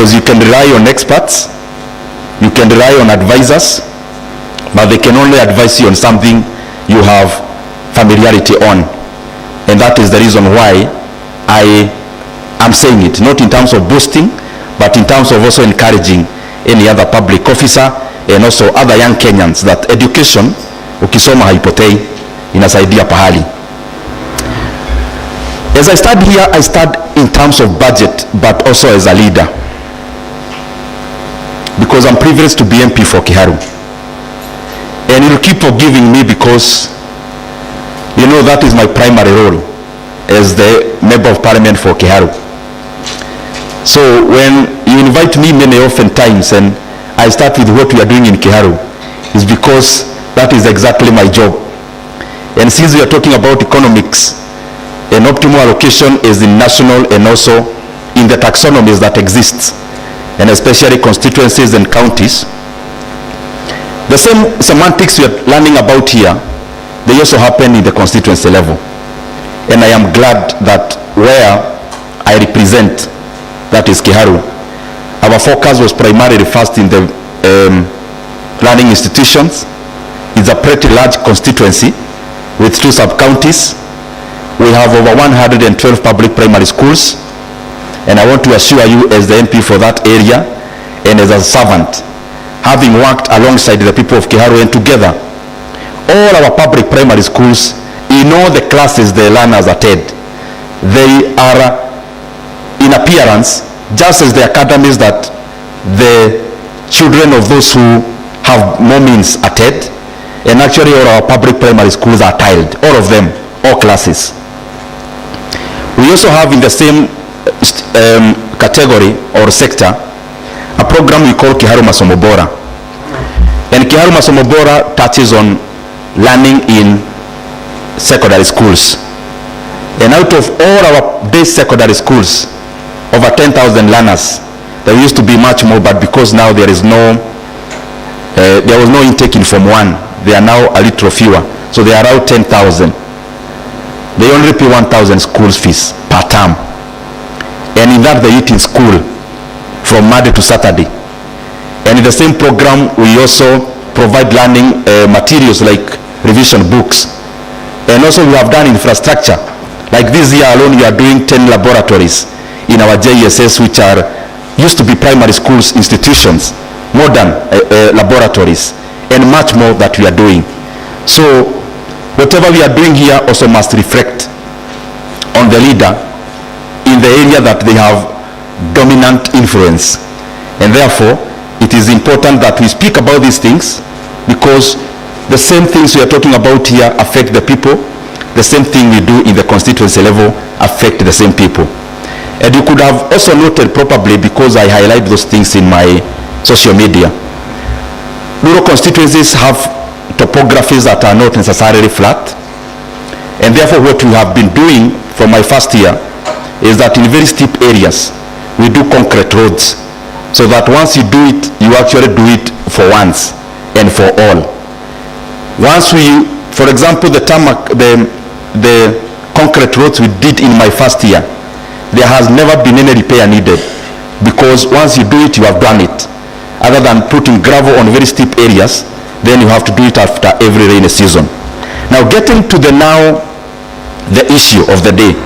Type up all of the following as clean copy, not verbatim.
because you can rely on experts, you can rely on advisors, but they can only advise you on something you have familiarity on. And that is the reason why I am saying it, not in terms of boasting, but in terms of also encouraging any other public officer and also other young Kenyans that education, ukisoma haipotei, inasaidia pahali. As I stand here, I stand in terms of budget, but also as a leader, because I'm privileged to be MP for Kiharu. And you'll keep forgiving me because you know that is my primary role as the Member of Parliament for Kiharu. So when you invite me many often times and I start with what we are doing in Kiharu, is because that is exactly my job. And since we are talking about economics, an optimal allocation is in national and also in the taxonomies that exists, and especially constituencies and counties. The same semantics we are learning about here, they also happen in the constituency level. And I am glad that where I represent, that is Kiharu, our focus was primarily first in the learning institutions. It's a pretty large constituency with 2 sub-counties. We have over 112 public primary schools, and I want to assure you as the MP for that area and as a servant, having worked alongside the people of Kiharu and together, all our public primary schools, in all the classes the learners attend, they are in appearance just as the academies that the children of those who have more means attend. And actually all our public primary schools are tiled, all of them, all classes. We also have in the same category or sector a program we call Kiharu Masomo Bora. And Kiharu Masomo Bora touches on learning in secondary schools. And out of all our base secondary schools, over 10,000 learners. There used to be much more, but because now there is no, there was no intake in Form 1, they are now a little fewer. So they are around 10,000. They only pay 1,000 school fees per term. And in that they eat in school from Monday to Saturday. And in the same program, we also provide learning materials like revision books. And also we have done infrastructure. Like this year alone, we are doing 10 laboratories in our JSS, which are used to be primary schools institutions, modern laboratories, and much more that we are doing. So whatever we are doing here also must reflect on the leader in the area that they have dominant influence. And therefore, it is important that we speak about these things, because the same things we are talking about here affect the people. The same thing we do in the constituency level affect the same people. And you could have also noted probably, because I highlight those things in my social media, rural constituencies have topographies that are not necessarily flat. And therefore what we have been doing from my first year is that in very steep areas, we do concrete roads, so that once you do it, you actually do it for once and for all. Once we, for example, the concrete roads we did in my first year, there has never been any repair needed, because once you do it, you have done it. Other than putting gravel on very steep areas, then you have to do it after every rainy season. Now getting to the issue of the day,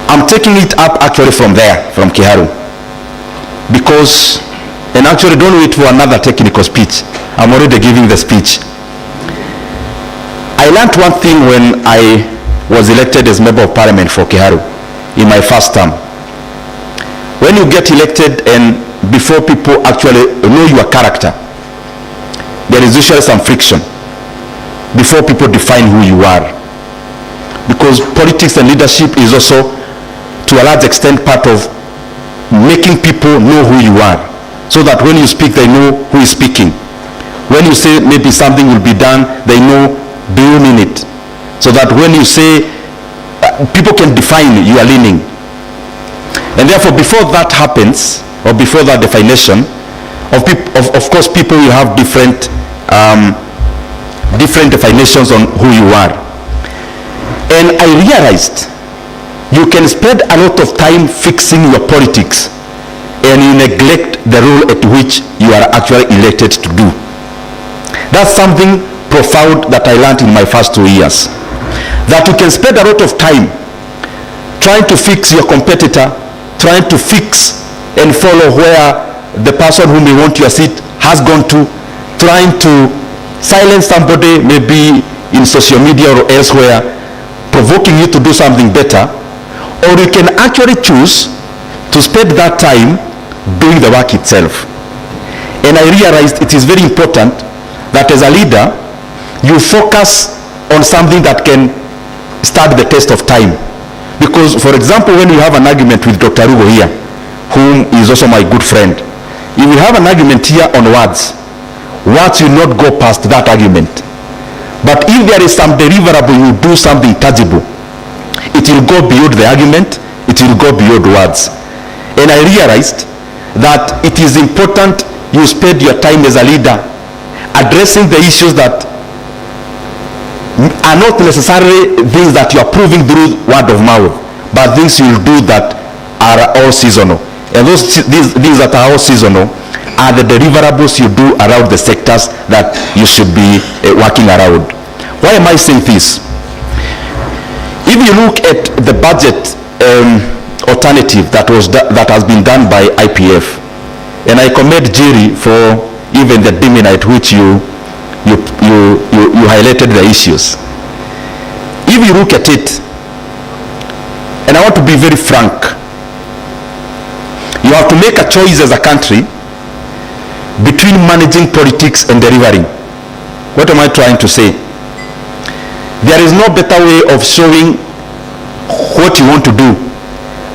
I'm taking it up actually from there, from Kiharu, because, and actually don't wait for another technical speech, I'm already giving the speech. I learned one thing when I was elected as Member of Parliament for Kiharu in my first term. When you get elected and before people actually know your character, there is usually some friction before people define who you are. Because politics and leadership is also, to a large extent, part of making people know who you are, so that when you speak, they know who is speaking. When you say maybe something will be done, they know, do you mean it? So that when you say, people can define your leaning. And therefore, before that happens, or before that definition, of course, people will have different definitions on who you are. And I realized you can spend a lot of time fixing your politics and you neglect the role at which you are actually elected to do. That's something profound that I learned in my first 2 years. That you can spend a lot of time trying to fix your competitor, trying to fix and follow where the person whom you want your seat has gone to, trying to silence somebody maybe in social media or elsewhere, provoking you to do something better. Or you can actually choose to spend that time doing the work itself. And I realized it is very important that as a leader, you focus on something that can stand the test of time. Because, for example, when you have an argument with Dr. Rugo here, whom is also my good friend, if you have an argument here on words will not go past that argument. But if there is some deliverable, you do something tangible, it will go beyond the argument, it will go beyond words. And I realized that it is important you spend your time as a leader addressing the issues that are not necessarily things that you are proving through word of mouth, but things you will do that are all seasonal. And these that are all seasonal are the deliverables you do around the sectors that you should be working around. Why am I saying this? If you look at the budget alternative that has been done by IPF, and I commend Jerry for even the demeanor at which you highlighted the issues. If you look at it, and I want to be very frank, you have to make a choice as a country between managing politics and delivering. What am I trying to say? There is no better way of showing what you want to do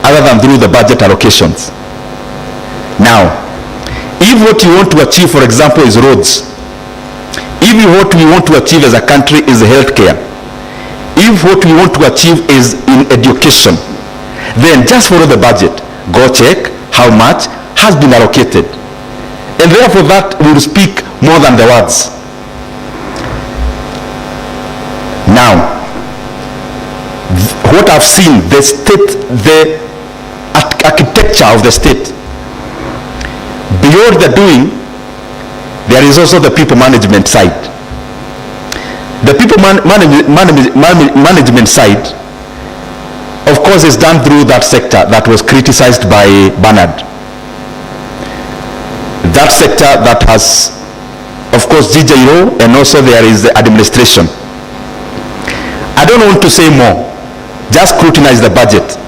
other than through the budget allocations. Now, if what you want to achieve, for example, is roads, if what we want to achieve as a country is healthcare, if what we want to achieve is in education, then just follow the budget. Go check how much has been allocated. And therefore that will speak more than the words. Now, what I've seen, the state, the architecture of the state, beyond the doing, there is also the people management side. The people management side, of course, is done through that sector that was criticized by Bernard. That sector that has, of course, GJO, and also there is the administration. I don't want to say more, just scrutinize the budget.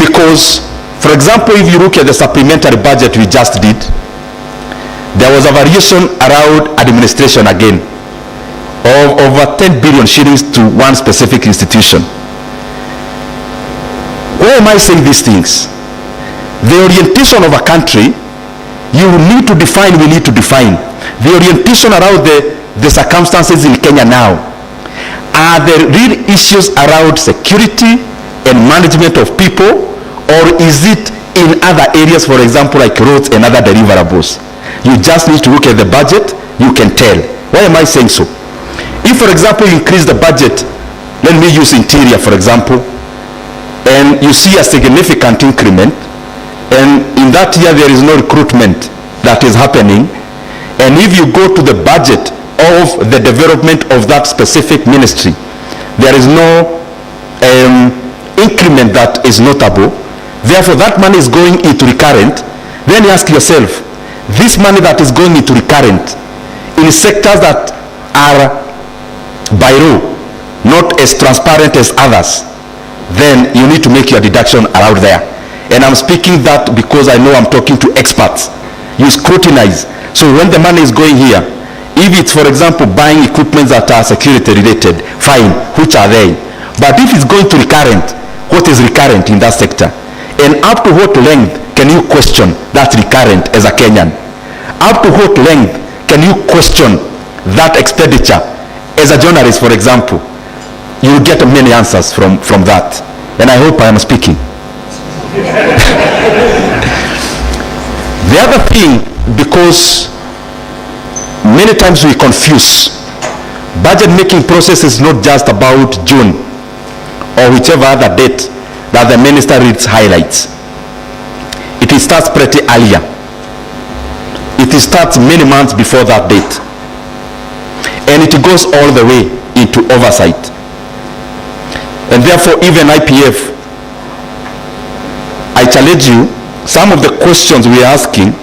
Because, for example, if you look at the supplementary budget we just did, there was a variation around administration again of over 10 billion shillings to one specific institution. Why am I saying these things? The orientation of a country, you need to define, we need to define. The orientation around the circumstances in Kenya now are the real issues around security and management of people, or is it in other areas, for example, like roads and other deliverables? You just need to look at the budget, you can tell. Why am I saying so? If, for example, you increase the budget, let me use interior, for example, and you see a significant increment, and in that year there is no recruitment that is happening, and if you go to the budget of the development of that specific ministry, there is no increment that is notable, therefore that money is going into recurrent, then you ask yourself, this money that is going into recurrent in sectors that are by law not as transparent as others, then you need to make your deduction around there. And I'm speaking that because I know I'm talking to experts. You scrutinize. So when the money is going here, if it's, for example, buying equipment that are security related, fine, which are they? But if it's going to recurrent, what is recurrent in that sector? And up to what length can you question that recurrent as a Kenyan? Up to what length can you question that expenditure as a journalist, for example? You will get many answers from that. And I hope I am speaking. The other thing, because many times we confuse, budget making process is not just about June or whichever other date that the minister reads highlights. It it starts pretty earlier. It starts many months before that date. And it goes all the way into oversight. And therefore, even IPF, I challenge you, some of the questions we are asking,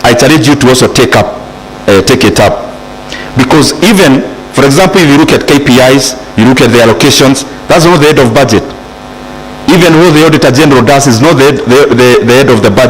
I challenge you to also take it up. Because even, for example, if you look at KPIs, you look at the allocations, that's not the head of budget. Even what the Auditor General does is not the head of the budget.